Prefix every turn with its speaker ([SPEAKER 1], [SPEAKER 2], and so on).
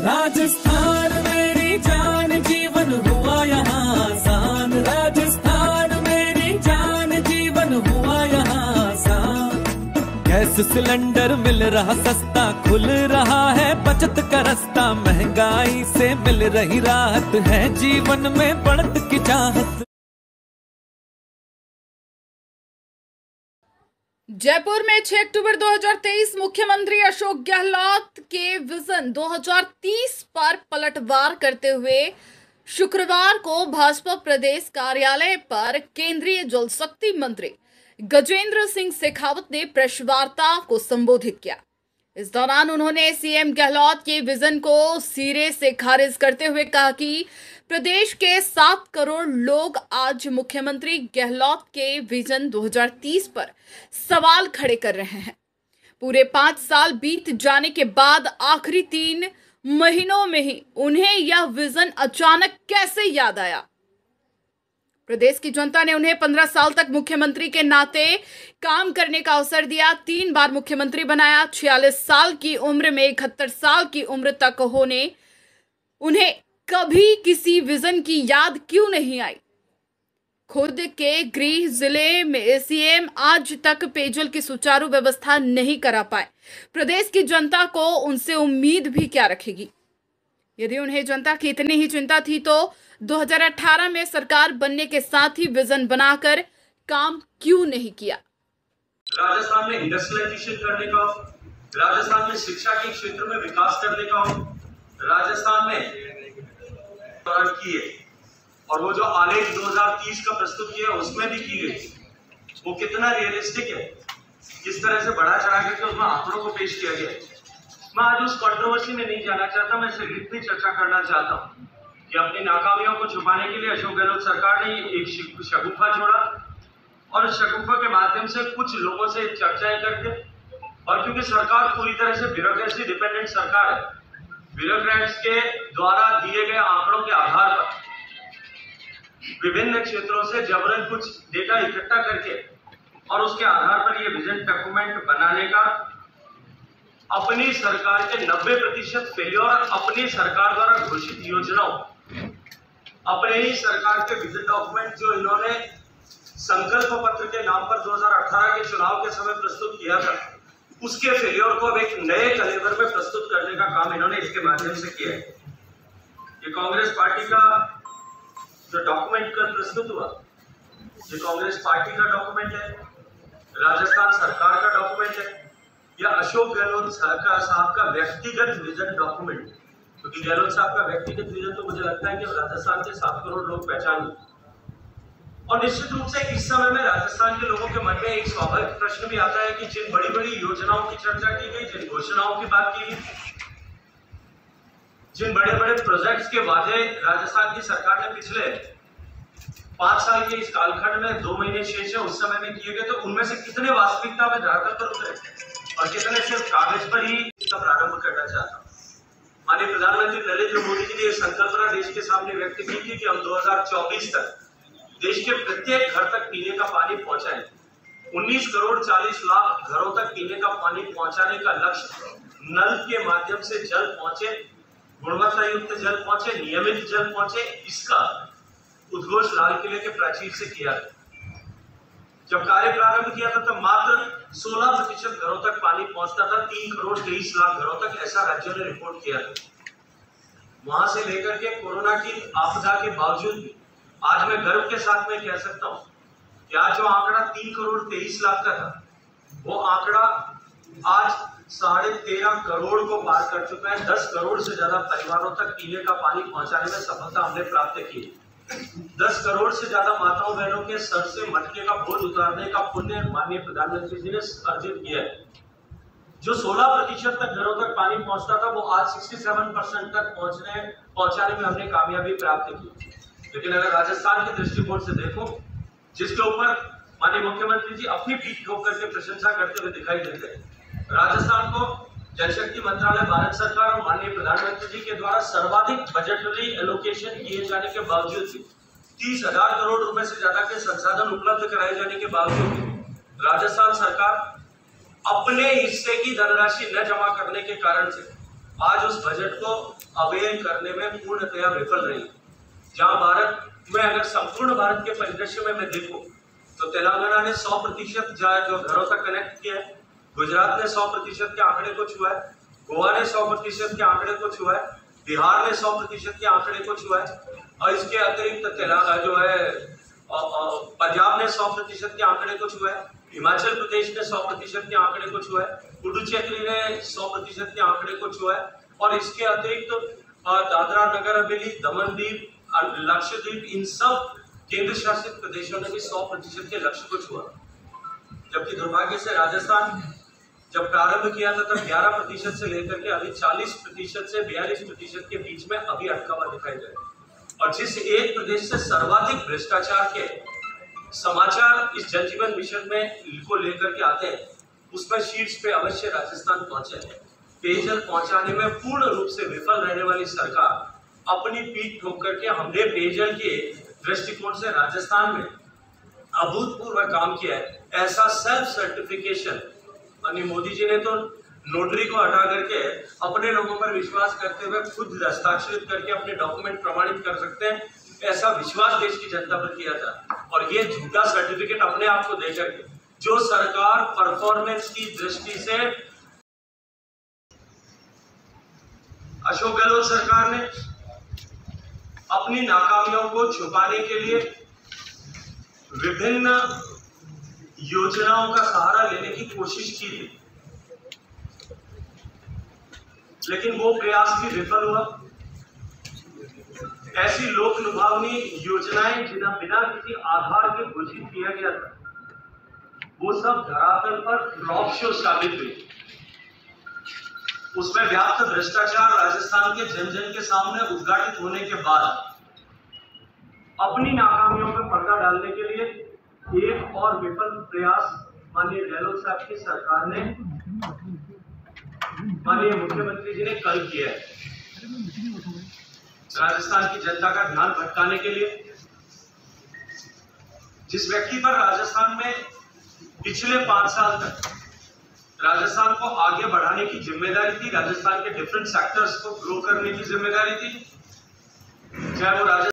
[SPEAKER 1] राजस्थान मेरी जान जीवन हुआ यहाँ आसान, राजस्थान मेरी जान जीवन हुआ यहाँ आसान। गैस सिलेंडर मिल रहा सस्ता, खुल रहा है बचत का रास्ता, महंगाई से मिल रही राहत, है जीवन में बढ़त की चाहत।
[SPEAKER 2] जयपुर में 6 अक्टूबर 2023 मुख्यमंत्री अशोक गहलोत के विजन 2030 पर पलटवार करते हुए शुक्रवार को भाजपा प्रदेश कार्यालय पर केंद्रीय जल शक्ति मंत्री गजेंद्र सिंह शेखावत ने प्रेस वार्ता को संबोधित किया। इस दौरान उन्होंने सीएम गहलोत के विजन को सिरे से खारिज करते हुए कहा कि प्रदेश के 7 करोड़ लोग आज मुख्यमंत्री गहलोत के विजन 2030 पर सवाल खड़े कर रहे हैं। पूरे 5 साल बीत जाने के बाद आखिरी 3 महीनों में ही उन्हें यह विजन अचानक कैसे याद आया। प्रदेश की जनता ने उन्हें 15 साल तक मुख्यमंत्री के नाते काम करने का अवसर दिया, 3 बार मुख्यमंत्री बनाया। 46 साल की उम्र में 71 साल की उम्र तक होने उन्हें कभी किसी विजन की याद क्यों नहीं आई। खुद के गृह जिले में सीएम आज तक पेयजल की सुचारू व्यवस्था नहीं करा पाए। प्रदेश की जनता को उनसे उम्मीद भी क्या रखेगी। यदि उन्हें जनता की इतनी ही चिंता थी तो 2018 में सरकार बनने के साथ ही विजन बनाकर काम क्यों नहीं किया।
[SPEAKER 3] राजस्थान में इंडस्ट्रियलाइजेशन करने का, राजस्थान में शिक्षा के क्षेत्र में विकास करने का, राजस्थान में किए और वो जो आलेख 2030 का प्रस्तुत किया उसमें भी की गई वो कितना रियलिस्टिक है, किस तरह से बढ़ा चढ़ा करके उसमें आंकड़ों को पेश किया गया। मैं आज उस कंट्रोवर्सी में नहीं जाना चाहता, मैं सिर्फ इतनी चर्चा करना चाहता हूँ कि अपनी नाकामियों को छुपाने के लिए अशोक गहलोत सरकार ने एक शगुफा छोड़ा और शगुफा के माध्यम से कुछ लोगों से चर्चाएं करके, और क्योंकि सरकार पूरी तरह से ब्यूरोक्रेसी डिपेंडेंट सरकार है, ब्यूरोक्रेट्स के द्वारा दिए गए आंकड़ों के आधार पर विभिन्न क्षेत्रों से जबरन कुछ डेटा इकट्ठा करके और उसके आधार पर यह विजन डॉक्यूमेंट बनाने का अपनी सरकार के 90% फेल्योर, अपनी सरकार द्वारा घोषित योजनाओं, अपने ही सरकार के विजन डॉक्यूमेंट जो इन्होंने संकल्प पत्र के नाम पर 2018 के चुनाव के समय प्रस्तुत किया था, उसके फेलियर को अब एक नए कलेवर में प्रस्तुत करने का काम इन्होंने इसके माध्यम से किया है। ये कांग्रेस पार्टी का जो डॉक्यूमेंट कल प्रस्तुत हुआ, ये कांग्रेस पार्टी का डॉक्यूमेंट है, राजस्थान सरकार का डॉक्यूमेंट है, या अशोक गहलोत साहब का व्यक्तिगत विजन डॉक्यूमेंट। क्योंकि गहलोत साहब का व्यक्तिगत विजन तो मुझे लगता है कि राजस्थान के 7 करोड़ लोग पहचान, और निश्चित रूप से इस समय में राजस्थान के लोगों के मन में एक स्वाभाविक प्रश्न भी आता है कि जिन बड़ी बड़ी योजनाओं की चर्चा की गई, जिन घोषणाओं की बात की गई, जिन बड़े बड़े प्रोजेक्ट्स के वादे राजस्थान की सरकार ने पिछले 5 साल के इस कालखंड में 2 महीने शेष है उस समय में किए गए, तो उनमें से कितने वास्तविकता में धरातल पर उतरे और कितने सिर्फ कागज पर ही इसका प्रारंभ करना चाहता हूँ। माननीय प्रधानमंत्री नरेंद्र मोदी जी ने संकल्पना देश के सामने व्यक्त की थी कि हम 2024 तक देश के प्रत्येक घर तक पीने का पानी पहुंचाएं। 19 करोड़ 40 लाख घरों तक पीने का पानी पहुंचाने का लक्ष्य, नल के माध्यम से जल पहुंचे, गुणवत्ता युक्त जल पहुंचे, नियमित जल पहुंचे, इसका उद्घोष लाल किले के प्राचीर से किया था। जब कार्य प्रारंभ किया था तब मात्र 16% घरों तक पानी पहुंचता था, 3 करोड़ 23 लाख घरों तक, ऐसा राज्यों ने रिपोर्ट किया था। वहां से लेकर के कोरोना की आपदा के बावजूद भी आज मैं गर्व के साथ में कह सकता हूं कि आज जो आंकड़ा 3 करोड़ 23 लाख का था, वो आंकड़ा आज 13.5 करोड़ को पार कर चुका है। 10 करोड़ से ज्यादा परिवारों तक पीने का पानी पहुंचाने में सफलता हमने प्राप्त की। 10 करोड़ से ज्यादा माताओं बहनों के सर से मटके का बोझ उतारने का पुण्य माननीय प्रधानमंत्री जी ने अर्जित किया है। जो 16% तक घरों तक पानी पहुंचता था, वो आज 67% तक पहुंचाने में हमने कामयाबी प्राप्त की। लेकिन अगर राजस्थान के दृष्टिकोण से देखो, जिसके ऊपर माननीय मुख्यमंत्री जी अपनी पीठ ठोक करके प्रशंसा करते हुए दिखाई देते हैं, राजस्थान को जल शक्ति मंत्रालय, भारत सरकार और माननीय प्रधानमंत्री जी के द्वारा सर्वाधिक बजटरी एलोकेशन किए जाने के बावजूद भी, 30,000 करोड़ रुपए से ज्यादा के संसाधन उपलब्ध कराए जाने के बावजूद भी राजस्थान सरकार अपने हिस्से की धनराशि न जमा करने के कारण से आज उस बजट को अवेल करने में पूर्णतया विफल रही। जहां भारत में अगर संपूर्ण भारत के परिदृश्य में मैं देखूं तो तेलंगाना ने 100% जो घरों तक कनेक्ट किया है, गुजरात ने 100% के आंकड़े को छुआ है, गोवा ने 100% के आंकड़े को छुआ है, बिहार ने 100% के आंकड़े को छुआ है, और इसके अतिरिक्त तेलंगाना जो है पंजाब ने 100% के आंकड़े को छुआ है, हिमाचल प्रदेश ने 100% के आंकड़े को छुआ है, पुडुचेरी ने 100% के आंकड़े को छुआ है, और इसके अतिरिक्त दादरा नगर हवेली, दमन-दीव, लक्षद्वीप, इन सब केंद्र शासित प्रदेशों ने भी 100% के लक्ष्य को छुआ। जबकि दुर्भाग्य से राजस्थान जब प्रारंभ किया था तब 11% से लेकर के अभी 40% से 42% के बीच में अभी अटका हुआ दिखाई दे रहा है। और जिस एक प्रदेश से सर्वाधिक भ्रष्टाचार के समाचार इस जल जीवन मिशन में को लेकर के आते हैं, उसमें शीर्ष पे अवश्य राजस्थान पहुंचे। पेयजल पहुंचाने में पूर्ण रूप से विफल रहने वाली सरकार अपनी पीठ ठोक करके हमने पेयजल के दृष्टिकोण से राजस्थान में अभूतपूर्व काम किया है। ऐसा सेल्फ सर्टिफिकेशन माननीय मोदी जी ने तो नोटरी को हटा करके अपने लोगों पर विश्वास करते हुए खुद हस्ताक्षरित करके अपने डॉक्यूमेंट प्रमाणित कर सकते हैं, ऐसा विश्वास देश की जनता पर किया था। और ये झूठा सर्टिफिकेट अपने आप को देकर के जो सरकार परफॉर्मेंस की दृष्टि से अशोक गहलोत सरकार ने अपनी नाकामियों को छुपाने के लिए विभिन्न योजनाओं का सहारा लेने की कोशिश की थी, लेकिन वो प्रयास भी विफल हुआ। ऐसी लोक लुभावनी योजनाएं जिन्हें बिना किसी आधार के घोषित किया गया था, वो सब धरातल पर फ्लॉप शो साबित हुई। उसमें व्याप्त भ्रष्टाचार राजस्थान के जन जन के सामने उद्घाटित होने के बाद अपनी नाकामियों पर पर्दा डालने के लिए एक और विफल प्रयास माननीय गहलोत साहब की सरकार ने, माननीय मुख्यमंत्री जी ने कल किया है। राजस्थान की जनता का ध्यान भटकाने के लिए जिस व्यक्ति पर राजस्थान में पिछले 5 साल तक राजस्थान को आगे बढ़ाने की जिम्मेदारी थी, राजस्थान के डिफरेंट सेक्टर्स को ग्रो करने की जिम्मेदारी थी, चाहे वो राजस्थान